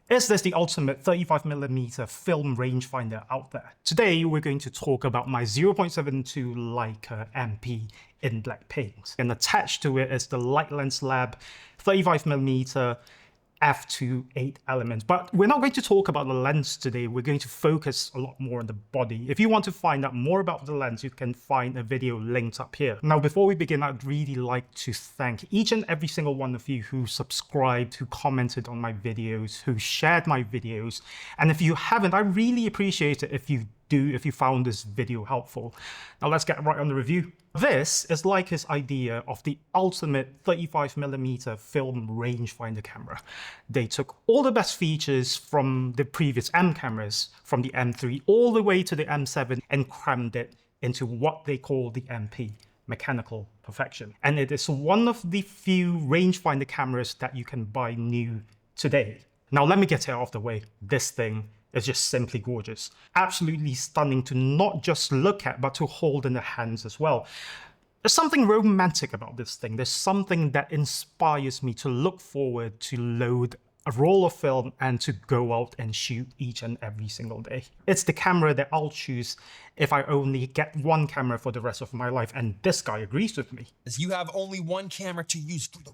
Is this the ultimate 35mm film rangefinder out there? Today we're going to talk about my 0.72 Leica MP in black paint. And attached to it is the Light Lens Lab 35mm f2 8-element. But we're not going to talk about the lens today. We're going to focus a lot more on the body. If you want to find out more about the lens, you can find a video linked up here. Now, before we begin, I'd really like to thank each and every single one of you who subscribed, who commented on my videos, who shared my videos. And if you haven't, I really appreciate it if you found this video helpful. Now let's get right on the review. This is Leica's idea of the ultimate 35mm film rangefinder camera. They took all the best features from the previous M cameras, from the M3 all the way to the M7, and crammed it into what they call the MP, mechanical perfection. And it is one of the few rangefinder cameras that you can buy new today. Now let me get it off the way. This thing is just simply gorgeous. Absolutely stunning to not just look at, but to hold in the hands as well. There's something romantic about this thing. There's something that inspires me to look forward to load a roll of film and to go out and shoot each and every single day. It's the camera that I'll choose if I only get one camera for the rest of my life, and this guy agrees with me. You have only one camera to use for the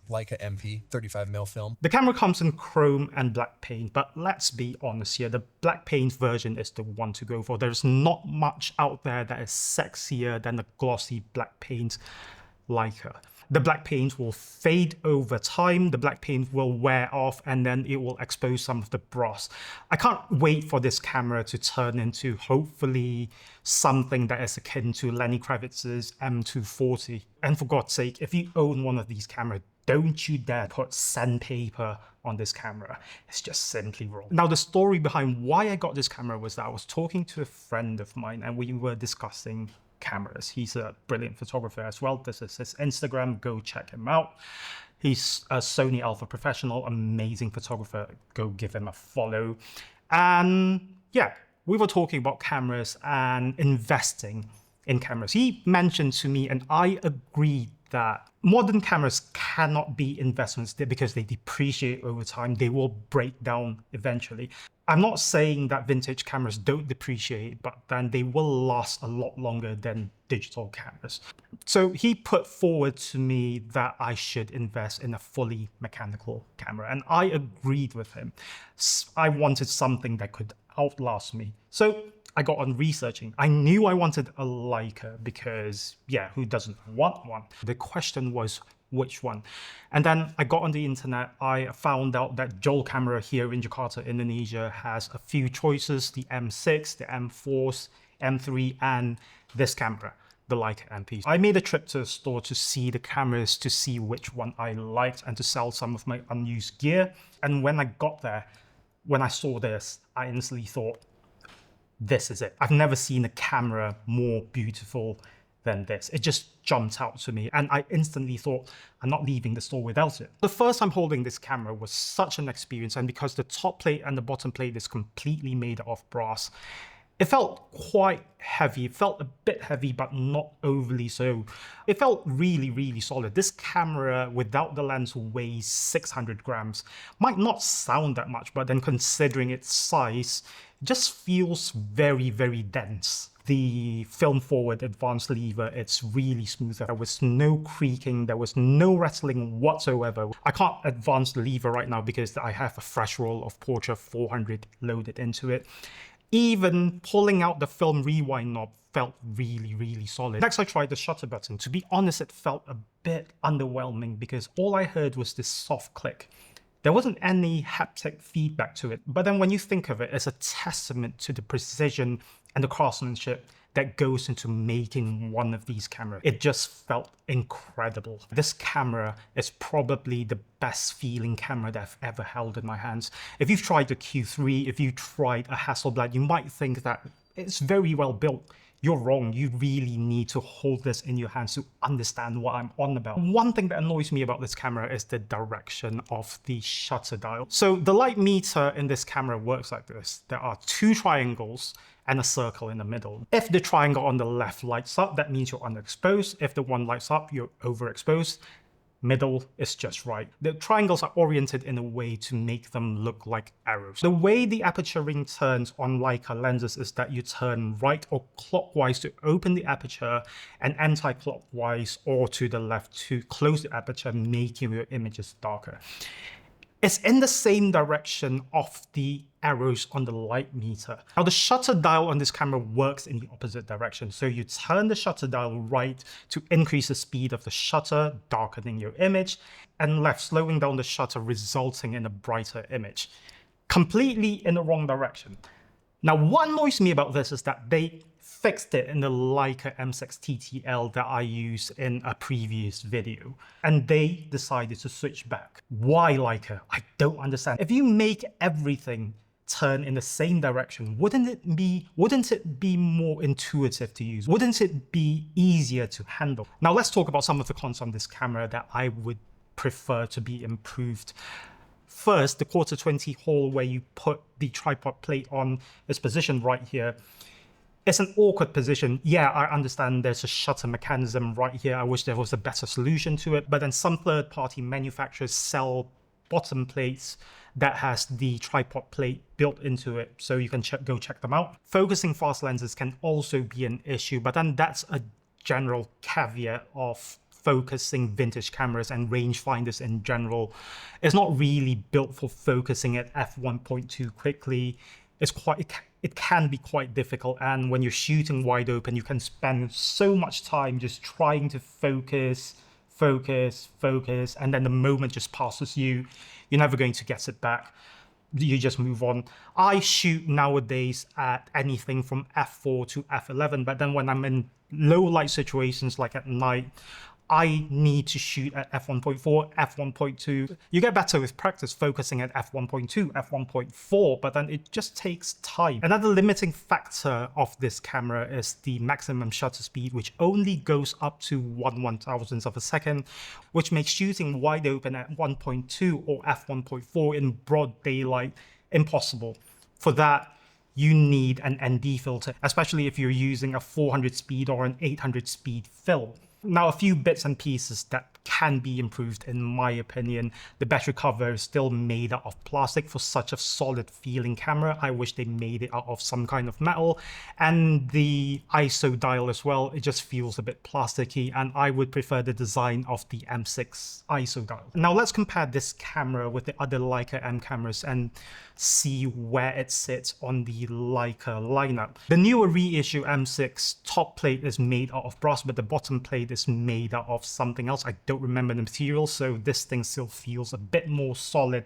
Leica MP 35mm film. The camera comes in chrome and black paint, but let's be honest here, the black paint version is the one to go for. There's not much out there that is sexier than the glossy black paint Leica. The black paint will fade over time, the black paint will wear off, and then it will expose some of the brass. I can't wait for this camera to turn into, hopefully, something that is akin to Lenny Kravitz's M240. And for God's sake, if you own one of these cameras, don't you dare put sandpaper on this camera. It's just simply wrong. Now, the story behind why I got this camera was that I was talking to a friend of mine and we were discussing cameras. He's a brilliant photographer as well. This is his Instagram. Go check him out. He's a Sony Alpha professional, amazing photographer. Go give him a follow. And yeah, we were talking about cameras and investing in cameras. He mentioned to me, and I agreed, that modern cameras cannot be investments because they depreciate over time. They will break down eventually. I'm not saying that vintage cameras don't depreciate, but then they will last a lot longer than digital cameras. So he put forward to me that I should invest in a fully mechanical camera, and I agreed with him. I wanted something that could outlast me. So I got on researching. I knew I wanted a Leica because, yeah, who doesn't want one? The question was, which one? And then I got on the internet. I found out that Joel Camera here in Jakarta, Indonesia has a few choices, the M6, the M4, M3, and this camera, the Leica MP. I made a trip to a store to see the cameras, to see which one I liked, and to sell some of my unused gear. And when I got there, when I saw this, I instantly thought, this is it. I've never seen a camera more beautiful than this. It just jumped out to me, and I instantly thought, I'm not leaving the store without it. The first time holding this camera was such an experience, and because the top plate and the bottom plate is completely made of brass, it felt quite heavy. It felt a bit heavy, but not overly so. It felt really, really solid. This camera without the lens weighs 600 grams. Might not sound that much, but then considering its size, it just feels very, very dense. The film forward advanced lever, it's really smooth. There was no creaking, there was no rattling whatsoever. I can't advance the lever right now because I have a fresh roll of Portra 400 loaded into it. Even pulling out the film rewind knob felt really, really solid. Next, I tried the shutter button. To be honest, it felt a bit underwhelming because all I heard was this soft click. There wasn't any haptic feedback to it. But then when you think of it, it's a testament to the precision and the craftsmanship that goes into making one of these cameras. It just felt incredible. This camera is probably the best feeling camera that I've ever held in my hands. If you've tried the Q3, if you tried a Hasselblad, you might think that it's very well built. You're wrong. You really need to hold this in your hands to understand what I'm on about. One thing that annoys me about this camera is the direction of the shutter dial. So the light meter in this camera works like this. There are two triangles and a circle in the middle. If the triangle on the left lights up, that means you're underexposed. If the one lights up, you're overexposed. middle is just right. The triangles are oriented in a way to make them look like arrows. The way the aperture ring turns on Leica lenses is that you turn right or clockwise to open the aperture and anti-clockwise or to the left to close the aperture, making your images darker. It's in the same direction of the arrows on the light meter. Now the shutter dial on this camera works in the opposite direction. So you turn the shutter dial right to increase the speed of the shutter, darkening your image, and left, slowing down the shutter, resulting in a brighter image. Completely in the wrong direction. Now what annoys me about this is that they fixed it in the Leica M6 TTL that I used in a previous video, and they decided to switch back. Why Leica? I don't understand. If you make everything turn in the same direction, wouldn't it be more intuitive to use? Wouldn't it be easier to handle? Now let's talk about some of the cons on this camera that I would prefer to be improved. First, the 1/4-20 hole where you put the tripod plate on is positioned right here. It's an awkward position. Yeah, I understand there's a shutter mechanism right here. I wish there was a better solution to it, but then some third-party manufacturers sell bottom plates that has the tripod plate built into it, so you can go check them out. Focusing fast lenses can also be an issue, but then that's a general caveat of focusing vintage cameras and rangefinders in general. It's not really built for focusing at f1.2 quickly. It can be quite difficult, and when you're shooting wide open, you can spend so much time just trying to focus, and then the moment just passes you. You're never going to get it back. You just move on. I shoot nowadays at anything from f4 to f11, but then when I'm in low light situations like at night, I need to shoot at f1.4, f1.2. You get better with practice focusing at f1.2, f1.4, but then it just takes time. Another limiting factor of this camera is the maximum shutter speed, which only goes up to 1/1000th of a second, which makes shooting wide open at 1.2 or f1.4 in broad daylight impossible. For that, you need an ND filter, especially if you're using a 400 speed or an 800 speed film. Now, a few bits and pieces that can be improved in my opinion. The battery cover is still made out of plastic for such a solid feeling camera. I wish they made it out of some kind of metal. And the ISO dial as well, it just feels a bit plasticky, and I would prefer the design of the M6 ISO dial. Now let's compare this camera with the other Leica M cameras and see where it sits on the Leica lineup. The newer reissue M6 top plate is made out of brass, but the bottom plate is made out of something else. I don't remember the material, so this thing still feels a bit more solid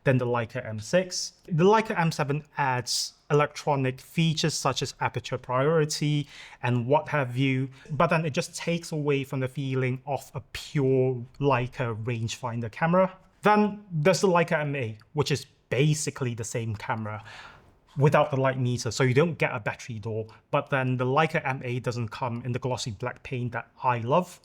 than the Leica M6. The Leica M7 adds electronic features such as aperture priority and what have you, but then it just takes away from the feeling of a pure Leica rangefinder camera. Then there's the Leica MA, which is basically the same camera without the light meter, so you don't get a battery door, but then the Leica MA doesn't come in the glossy black paint that I love.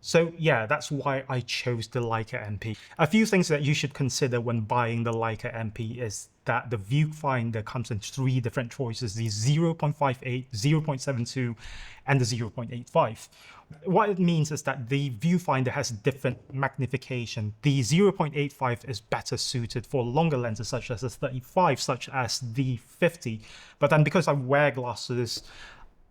So yeah, that's why I chose the Leica MP. A few things that you should consider when buying the Leica MP is that the Viewfinder comes in 3 different choices, the 0.58, 0.72, and the 0.85. What it means is that the Viewfinder has different magnification. The 0.85 is better suited for longer lenses such as the 35, such as the 50. But then because I wear glasses,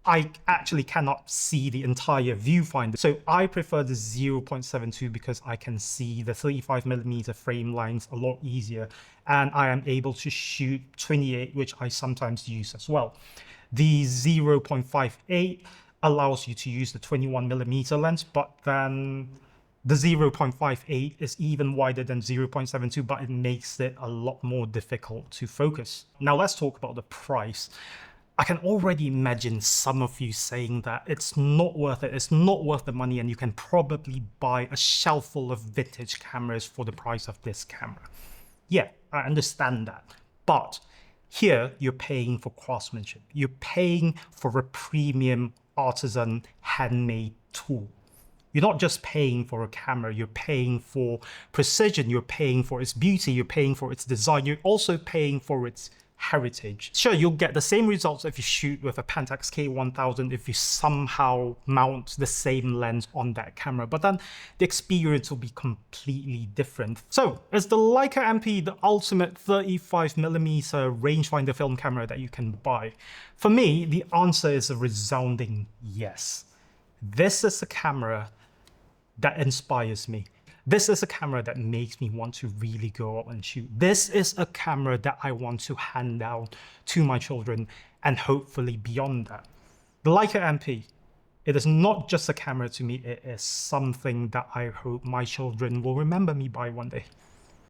I actually cannot see the entire viewfinder. So I prefer the 0.72 because I can see the 35mm frame lines a lot easier, and I am able to shoot 28, which I sometimes use as well. The 0.58 allows you to use the 21mm lens, but then the 0.58 is even wider than 0.72, but it makes it a lot more difficult to focus. Now let's talk about the price. I can already imagine some of you saying that it's not worth it, it's not worth the money, and you can probably buy a shelf full of vintage cameras for the price of this camera. Yeah, I understand that, but here you're paying for craftsmanship. You're paying for a premium artisan handmade tool. You're not just paying for a camera, you're paying for precision, you're paying for its beauty, you're paying for its design, you're also paying for its heritage. Sure, you'll get the same results if you shoot with a Pentax K1000 if you somehow mount the same lens on that camera, but then the experience will be completely different. So, is the Leica MP the ultimate 35mm rangefinder film camera that you can buy? For me, the answer is a resounding yes. This is a camera that inspires me. This is a camera that makes me want to really go out and shoot. This is a camera that I want to hand down to my children and hopefully beyond that. The Leica MP, it is not just a camera to me, it is something that I hope my children will remember me by one day.